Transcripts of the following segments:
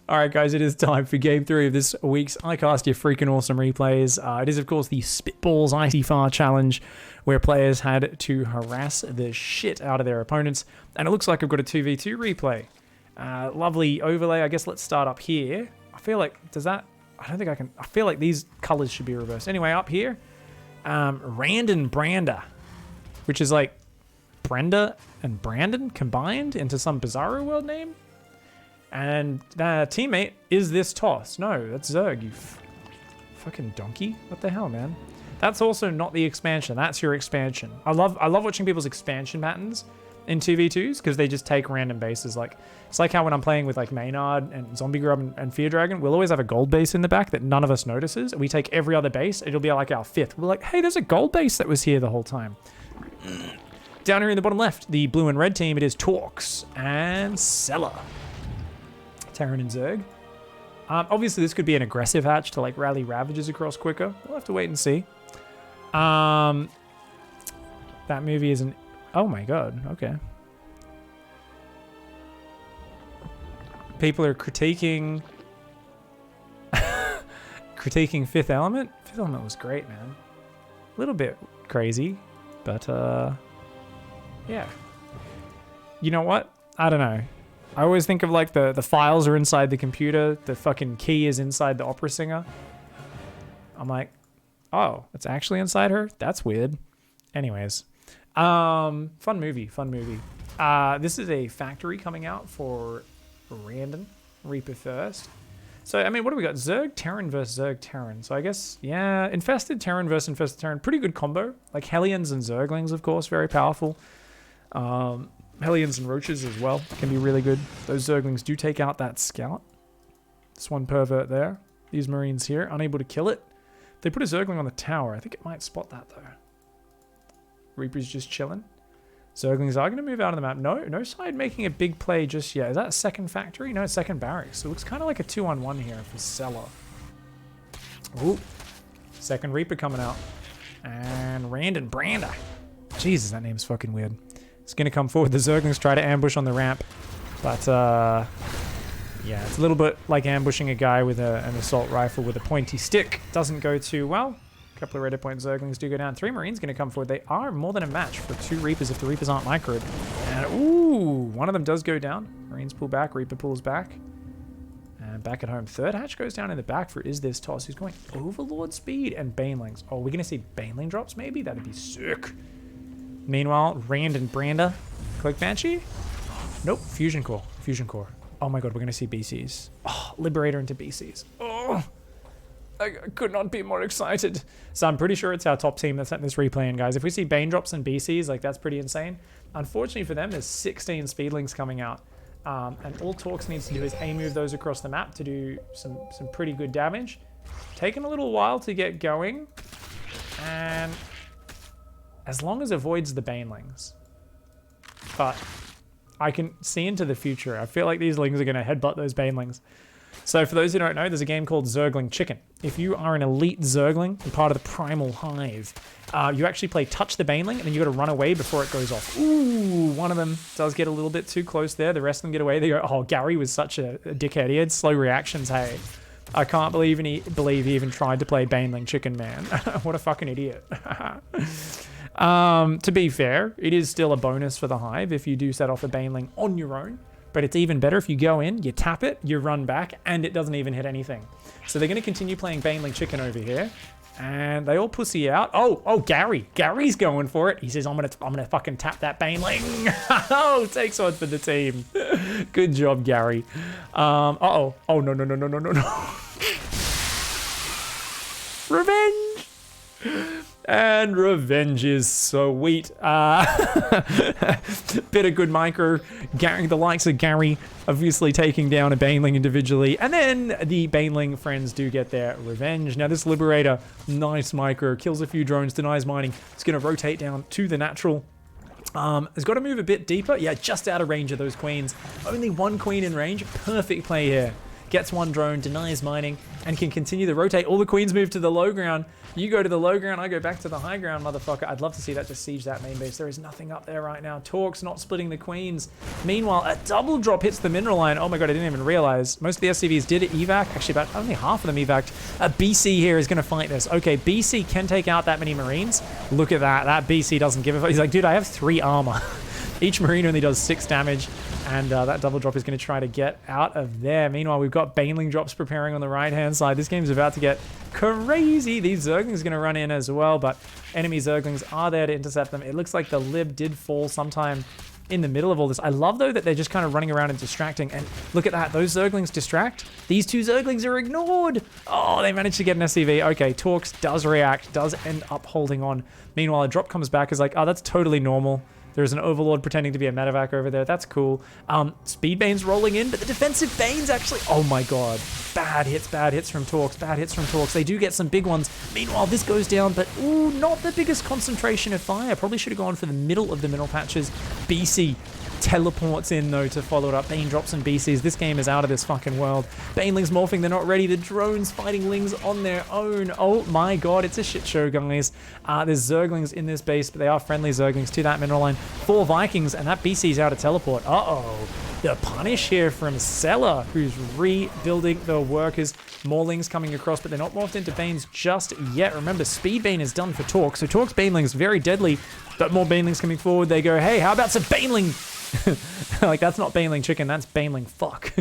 Alright guys, it is time for game 3 of this week's iCast Your Freaking Awesome Replays. It is of course the Spitballs Icyfar challenge, where players had to harass the shit out of their opponents. And it looks like I've got a 2v2 replay. Lovely overlay. I guess let's start up here. I feel like, does that... I don't think I can... I feel like these colors should be reversed. Anyway, up here, Rand and Branda, which is like Brenda and Brandon combined into some Bizarro world name. And the teammate is this Toss. No, that's Zerg, you fucking donkey. What the hell, man? That's also not the expansion. That's your expansion. I love watching people's expansion patterns in 2v2s because they just take random bases. Like, it's like how when I'm playing with like Maynard and Zombie Grub and Fear Dragon, we'll always have a gold base in the back that none of us notices. We take every other base. It'll be like our fifth. We're like, hey, there's a gold base that was here the whole time. Down here in the bottom left, the blue and red team, it is Torx and Seller. Terran and Zerg. Obviously, this could be an aggressive hatch to like rally Ravagers across quicker. We'll have to wait and see. That movie isn't... Oh my god, okay. People are critiquing... critiquing Fifth Element? Fifth Element was great, man. A little bit crazy, but yeah. You know what? I don't know. I always think of like the files are inside the computer, the fucking key is inside the opera singer. I'm like, oh, it's actually inside her? That's weird. Anyways. Fun movie. This is a factory coming out for Random Reaper first. So, I mean, what do we got? Zerg Terran versus Zerg Terran. So I guess, yeah, Infested Terran versus Infested Terran. Pretty good combo. Like Hellions and Zerglings, of course, very powerful. Hellions and Roaches as well can be really good. Those Zerglings do take out that scout. This one pervert there. These Marines here, unable to kill it. They put a Zergling on the tower. I think it might spot that though. Reaper's just chilling. Zerglings are going to move out of the map. No side making a big play just yet. Is that a second factory? No, second barracks. So it looks kind of like a 2-on-1 here for Seller. Ooh. Second Reaper coming out. And Rand and Branda. Jesus, that name's fucking weird. It's going to come forward. The Zerglings try to ambush on the ramp. But, yeah, it's a little bit like ambushing a guy with an assault rifle with a pointy stick. Doesn't go too well. A couple of Red Point Zerglings do go down. 3 Marines going to come forward. They are more than a match for 2 Reapers if the Reapers aren't microed. And, ooh, one of them does go down. Marines pull back. Reaper pulls back. And back at home. Third hatch goes down in the back for Is This Toss, who's going Overlord speed and Banelings. Oh, we're going to see Baneling drops maybe? That'd be sick. Meanwhile, Rand and Branda. Cloak Banshee? Nope. Fusion Core. Fusion Core. Oh my god, we're going to see BCs. Oh, Liberator into BCs. Oh, I could not be more excited. So I'm pretty sure it's our top team that's at this replay in, guys. If we see Bane drops and BCs, like that's pretty insane. Unfortunately for them, there's 16 Speedlings coming out. And all Torx needs to do is A-move those across the map to do some pretty good damage. Taking a little while to get going. And... as long as it avoids the Banelings. But I can see into the future. I feel like these Lings are going to headbutt those Banelings. So for those who don't know, there's a game called Zergling Chicken. If you are an elite Zergling and part of the Primal Hive, you actually play Touch the Baneling, and then you got to run away before it goes off. Ooh, one of them does get a little bit too close there. The rest of them get away. They go, oh, Gary was such a dickhead. He had slow reactions, hey. I can't believe he even tried to play Baneling Chicken, man. What a fucking idiot. To be fair, it is still a bonus for the Hive if you do set off a Baneling on your own, but it's even better if you go in, you tap it, you run back, and it doesn't even hit anything. So they're going to continue playing Baneling Chicken over here, and they all pussy out. Oh, Gary's going for it. He says, I'm gonna fucking tap that Baneling. Oh, takes one for the team. Good job, Gary. Oh, no. Revenge! And revenge is sweet. Bit of good micro. Gary, the likes of Gary, obviously taking down a Baneling individually. And then the Baneling friends do get their revenge. Now this Liberator, nice micro, kills a few drones, denies mining. It's going to rotate down to the natural. Has got to move a bit deeper. Yeah, just out of range of those queens. Only one queen in range. Perfect play here. gets one drone, denies mining, and can continue to rotate. All the queens move to the low ground. You go to the low ground, I go back to the high ground, motherfucker. I'd love to see that just siege that main base. There is nothing up there right now. Torque's not splitting the queens. Meanwhile, a double drop hits the mineral line. Oh my god, I didn't even realize. Most of the SCVs did evac. Actually, about only half of them evac'd. BC here is going to fight this. Okay, BC can take out that many Marines. Look at that. That BC doesn't give a fuck. He's like, dude, I have 3 armor. Each Marine only does 6 damage. And that double drop is going to try to get out of there. Meanwhile, we've got Baneling drops preparing on the right-hand side. This game's about to get crazy. These Zerglings are going to run in as well, but enemy Zerglings are there to intercept them. It looks like the Lib did fall sometime in the middle of all this. I love, though, that they're just kind of running around and distracting. And look at that. Those Zerglings distract. These 2 Zerglings are ignored. Oh, they managed to get an SCV. Okay, Torx does react, does end up holding on. Meanwhile, a drop comes back. Is like, oh, that's totally normal. There's an Overlord pretending to be a medevac over there. That's cool. Speed Bane's rolling in, but the defensive Bane's actually... Oh my god. Bad hits from Torx. Bad hits from Torx. They do get some big ones. Meanwhile, this goes down, but ooh, not the biggest concentration of fire. Probably should have gone for the middle of the mineral patches. BC teleports in, though, to follow it up. Bane drops some BCs. This game is out of this fucking world. Baneling's morphing. They're not ready. The drones fighting Lings on their own. Oh my god, it's a shit show, guys. There's Zerglings in this base, but they are friendly Zerglings to that mineral line. 4 Vikings, and that BC's out of teleport. Uh-oh. The punish here from Sella, who's rebuilding the workers. More Lings coming across, but they're not morphed into Banes just yet. Remember, Speed Bane is done for Torque, so Torque's Baneling's very deadly, but more Banelings coming forward. They go, hey, how about some Baneling? Like, that's not Baneling chicken, that's Baneling fuck.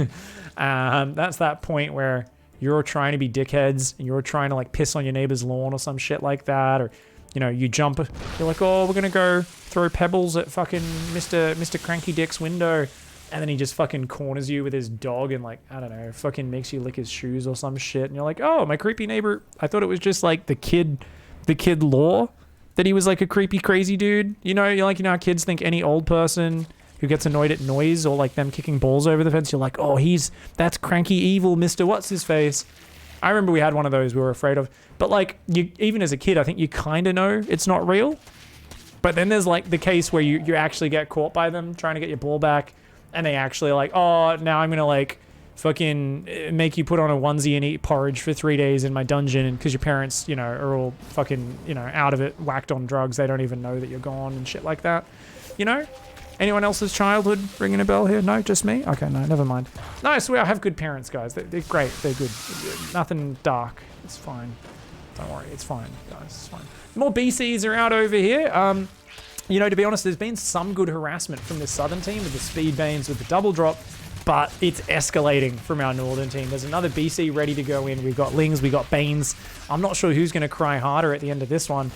That's that point where you're trying to be dickheads, and you're trying to, like, piss on your neighbor's lawn or some shit like that, or, you know, you jump, you're like, oh, we're gonna go throw pebbles at fucking Mr. Cranky Dick's window. And then he just fucking corners you with his dog and, like, I don't know, fucking makes you lick his shoes or some shit. And you're like, oh, my creepy neighbor. I thought it was just, like, the kid lore, that he was, like, a creepy, crazy dude. You know, you're like, you know how kids think any old person who gets annoyed at noise or, like, them kicking balls over the fence, you're like, oh, that's cranky evil Mr. What's-His-Face. I remember we had one of those we were afraid of. But, like, even as a kid, I think you kind of know it's not real. But then there's, like, the case where you actually get caught by them trying to get your ball back. And they actually like, oh, now I'm going to like fucking make you put on a onesie and eat porridge for 3 days in my dungeon. And because your parents, you know, are all fucking, you know, out of it, whacked on drugs. They don't even know that you're gone and shit like that. You know? Anyone else's childhood ringing a bell here? No, just me? Okay, no, never mind. No, I swear I have good parents, guys. They're great. They're good. Nothing dark. It's fine. Don't worry. It's fine, guys. It's fine. More BCs are out over here. You know, to be honest, there's been some good harassment from this southern team with the speed Banes, with the double drop, but it's escalating from our northern team. There's another BC ready to go in. We've got Lings, we've got Banes. I'm not sure who's going to cry harder at the end of this one.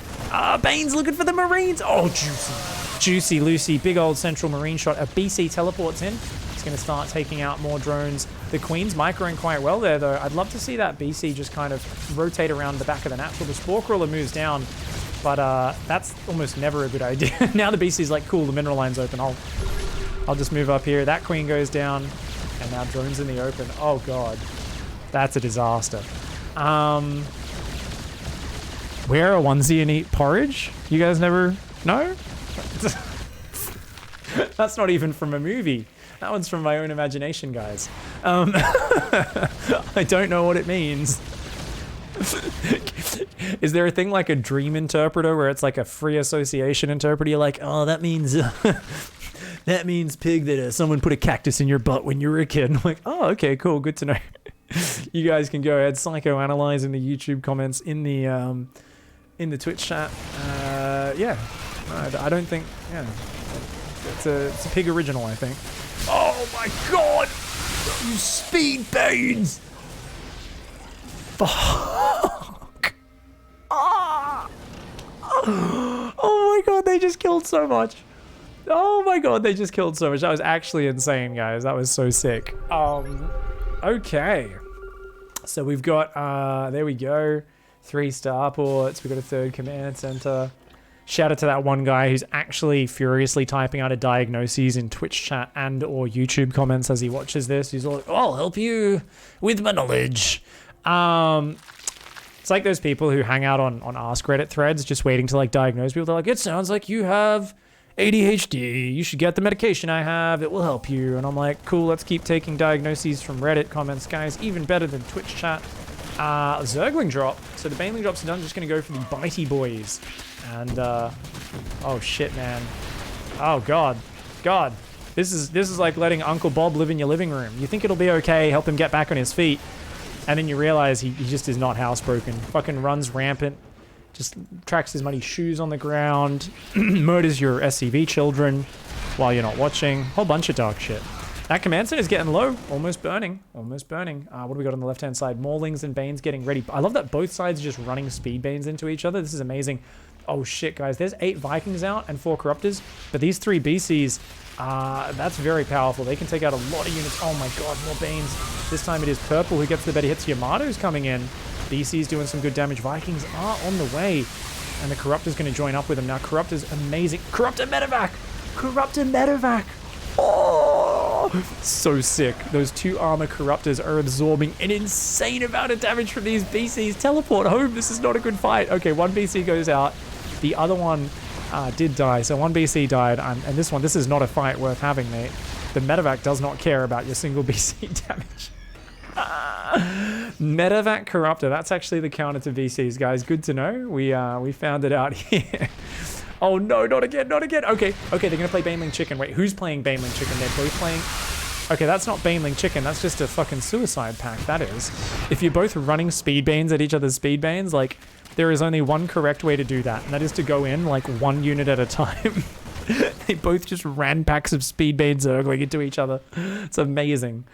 Banes looking for the Marines. Oh, juicy. Juicy Lucy, big old central Marine shot. A BC teleports in. It's going to start taking out more drones. The Queen's microing quite well there, though. I'd love to see that BC just kind of rotate around the back of the natural. The Spore Crawler moves down. But that's almost never a good idea. Now the BC's like, cool, the mineral line's open. I'll just move up here. That Queen goes down, and now drones in the open. Oh god, that's a disaster. Wear a onesie and eat porridge? You guys never know? That's not even from a movie. That one's from my own imagination, guys. I don't know what it means. Is there a thing like a dream interpreter where it's like a free association interpreter? You're like, oh, that means that means pig that someone put a cactus in your butt when you were a kid. I'm like, oh, okay, cool, good to know. You guys can go ahead, psychoanalyze in the YouTube comments, in the Twitch chat. Yeah, I don't think. Yeah, it's a pig original, I think. Oh my god, you speed Banes! Fuck. Oh my god, they just killed so much. Oh my god, they just killed so much. That was actually insane, guys. That was so sick. Okay. So we've got, there we go. 3 starports. We've got a 3rd command center. Shout out to that one guy who's actually furiously typing out a diagnoses in Twitch chat and or YouTube comments as he watches this. He's all like, oh, I'll help you with my knowledge. It's like those people who hang out on Ask Reddit threads just waiting to like diagnose people. They're like, it sounds like you have ADHD, you should get the medication I have, it will help you. And I'm like, cool, let's keep taking diagnoses from Reddit comments, guys, even better than Twitch chat. Zergling drop. So the Baneling drops are done, just gonna go for the bitey boys. And, oh shit, man. Oh god. God. This is like letting Uncle Bob live in your living room. You think it'll be okay, help him get back on his feet, and then you realize he just is not housebroken. Fucking runs rampant, just tracks his muddy shoes on the ground, murders your SCV children while you're not watching. Whole bunch of dark shit. That command center is getting low, almost burning, almost burning. What do we got on the left-hand side? Maulings and Banes getting ready. I love that both sides are just running speed Banes into each other. This is amazing. Oh shit, guys, there's 8 Vikings out and 4 Corruptors, but these 3 BCs, that's very powerful. They can take out a lot of units. Oh my god, more Banes. This time it is Purple who gets the better hits. Yamato's coming in. BC's doing some good damage. Vikings are on the way, and the Corruptor's going to join up with them. Now, Corruptor's amazing. Corruptor Medevac! Corruptor Medevac! Oh, so sick. Those 2 armor Corruptors are absorbing an insane amount of damage from these BCs. Teleport home. This is not a good fight. Okay, 1 BC goes out. The other one did die. So 1 BC died. And this is not a fight worth having, mate. The Medevac does not care about your single BC damage. Medevac Corruptor. That's actually the counter to BCs, guys. Good to know. We found it out here. Oh no, not again, not again. Okay, they're gonna play Baneling Chicken. Wait, who's playing Baneling Chicken? They're both playing... Okay, that's not Baneling Chicken, that's just a fucking suicide pack, that is. If you're both running speed Banes at each other's speed Banes, like, there is only one correct way to do that, and that is to go in, like, 1 unit at a time. They both just ran packs of speed Banes Zergling into each other. It's amazing.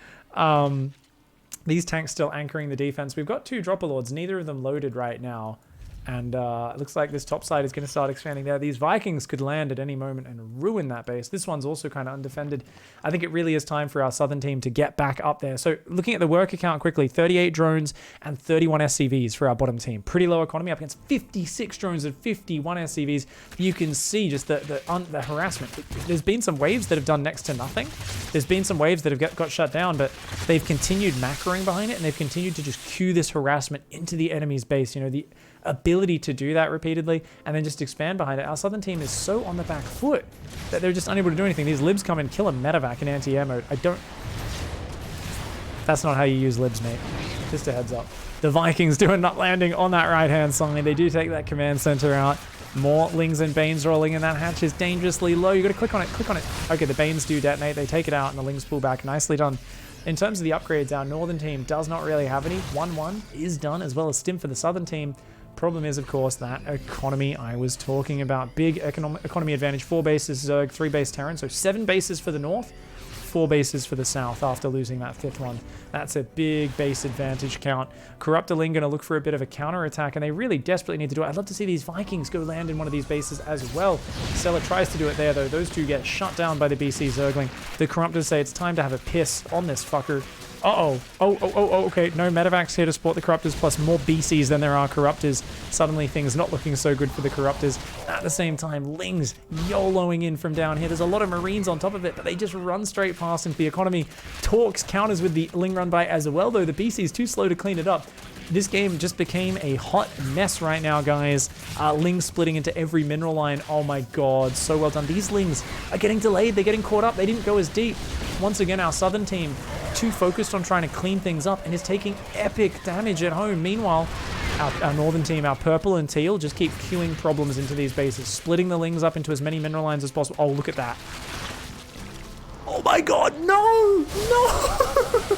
These tanks still anchoring the defense. We've got 2 Dropper Lords, neither of them loaded right now. And it looks like this top side is going to start expanding there. These Vikings could land at any moment and ruin that base. This one's also kind of undefended. I think it really is time for our southern team to get back up there. So looking at the work account quickly, 38 drones and 31 SCVs for our bottom team. Pretty low economy up against 56 drones and 51 SCVs. You can see just the harassment. There's been some waves that have done next to nothing. There's been some waves that have got shut down, but they've continued macroing behind it, and they've continued to just cue this harassment into the enemy's base. You know, the ability to do that repeatedly and then just expand behind it. Our southern team is so on the back foot that they're just unable to do anything. These libs come and kill a medevac in anti-air. That's not how you use libs, mate. Just a heads up. The Vikings do end up landing on that right-hand side. They do take that command center out. More Lings and Banes rolling, and that hatch is dangerously low. You got to click on it, click on it. Okay, the Banes do detonate. They take it out, and the Lings pull back. Nicely done. In terms of the upgrades, our northern team does not really have any. 1-1 is done, as well as Stim for the southern team. Problem is, of course, that economy I was talking about. Big economy advantage. 4 bases Zerg, 3 base Terran. So 7 bases for the north, 4 bases for the south after losing that 5th one. That's a big base advantage count. Corruptorling going to look for a bit of a counter-attack, and they really desperately need to do it. I'd love to see these Vikings go land in one of these bases as well. Sella tries to do it there, though. Those 2 get shut down by the BC Zergling. The Corruptors say it's time to have a piss on this fucker. Uh-oh. Oh, okay. No medevacs here to support the Corruptors, plus more BCs than there are Corruptors. Suddenly things not looking so good for the Corruptors. At the same time, Lings YOLOing in from down here. There's a lot of Marines on top of it, but they just run straight past into the economy. Torques counters with the Ling run by as well, though the BC is too slow to clean it up. This game just became a hot mess right now, guys. Lings splitting into every mineral line. Oh my god, so well done. These Lings are getting delayed. They're getting caught up. They didn't go as deep. Once again, our southern team too focused on trying to clean things up and is taking epic damage at home. Meanwhile, our northern team, our purple and teal, just keep queuing problems into these bases, splitting the Lings up into as many mineral lines as possible. Oh, look at that. Oh my god, no! No!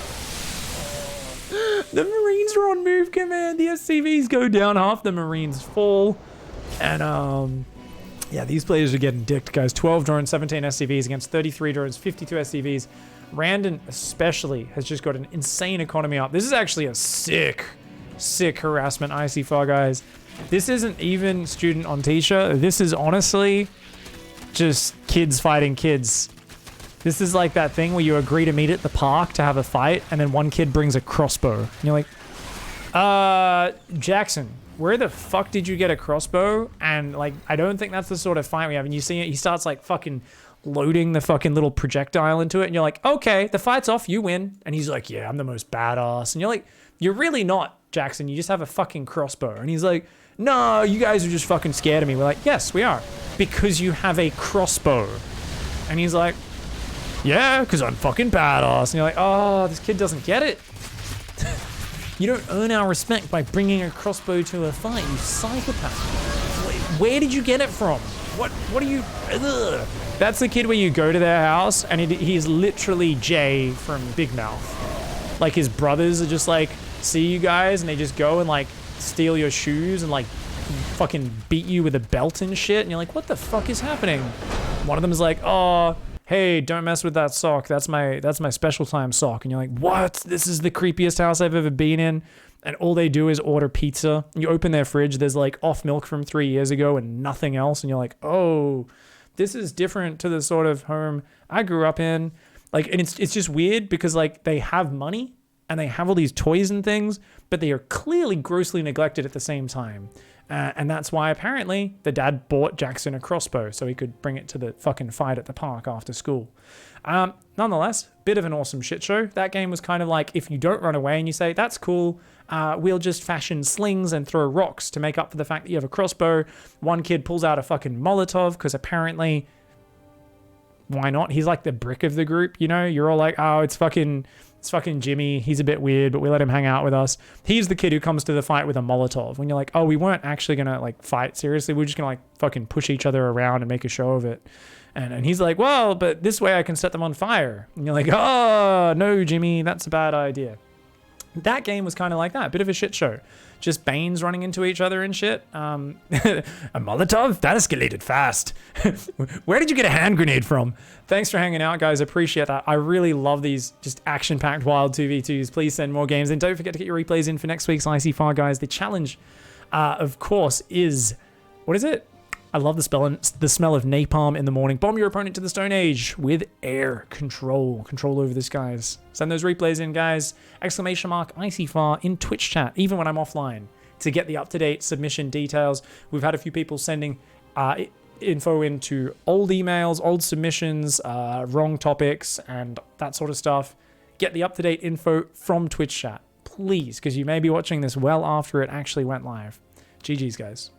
The Marines are on move command. The SCVs go down. Half the Marines fall. And, yeah, these players are getting dicked, guys. 12 drones, 17 SCVs against 33 drones, 52 SCVs. Randon especially has just got an insane economy up. This is actually a sick harassment Icyfar, guys. This isn't even student on teacher. This is honestly just kids fighting kids. This is like that thing where you agree to meet at the park to have a fight, and then one kid brings a crossbow. And you're like, Jackson, where the fuck did you get a crossbow? And, like, I don't think that's the sort of fight we have. And you see it, he starts, like, fucking loading the fucking little projectile into it, and you're like, okay, the fight's off, you win. And he's like, yeah, I'm the most badass. And you're like, you're really not, Jackson. You just have a fucking crossbow. And he's like, no, you guys are just fucking scared of me. We're like, yes, we are. Because you have a crossbow. And he's like, yeah, because I'm fucking badass. And you're like, oh, this kid doesn't get it. You don't earn our respect by bringing a crossbow to a fight, you psychopath. Where did you get it from? What are you... Ugh. That's the kid where you go to their house and he's literally Jay from Big Mouth. Like his brothers are just like, see you guys, and they just go and like steal your shoes and like fucking beat you with a belt and shit. And you're like, what the fuck is happening? One of them is like, oh, hey, don't mess with that sock. That's my special time sock. And you're like, what? This is the creepiest house I've ever been in. And all they do is order pizza. You open their fridge, there's like off milk from 3 years ago and nothing else. And you're like, oh, this is different to the sort of home I grew up in. Like, and it's just weird because like they have money and they have all these toys and things, but they are clearly grossly neglected at the same time. And that's why apparently the dad bought Jackson a crossbow so he could bring it to the fucking fight at the park after school. Nonetheless, bit of an awesome shit show. That game was kind of like, if you don't run away and you say, that's cool, we'll just fashion slings and throw rocks to make up for the fact that you have a crossbow. One kid pulls out a fucking Molotov because apparently, why not? He's like the brick of the group, you know? You're all like, oh, it's fucking Jimmy. He's a bit weird, but we let him hang out with us. He's the kid who comes to the fight with a Molotov. When you're like, oh, we weren't actually going to like fight seriously. We're just going to like fucking push each other around and make a show of it. And he's like, well, but this way I can set them on fire. And you're like, oh, no, Jimmy, that's a bad idea. That game was kind of like that. Bit of a shit show. Just Banes running into each other and shit. A Molotov? That escalated fast. Where did you get a hand grenade from? Thanks for hanging out, guys. Appreciate that. I really love these just action-packed wild 2v2s. Please send more games. And don't forget to get your replays in for next week's Icyfar, guys. The challenge, of course, is... What is it? I love the smell of napalm in the morning. Bomb your opponent to the Stone Age with air control. Control over this, guys. Send those replays in, guys. Exclamation mark Icyfar in Twitch chat, even when I'm offline, to get the up-to-date submission details. We've had a few people sending info into old emails, old submissions, wrong topics, and that sort of stuff. Get the up-to-date info from Twitch chat, please, because you may be watching this well after it actually went live. GG's, guys.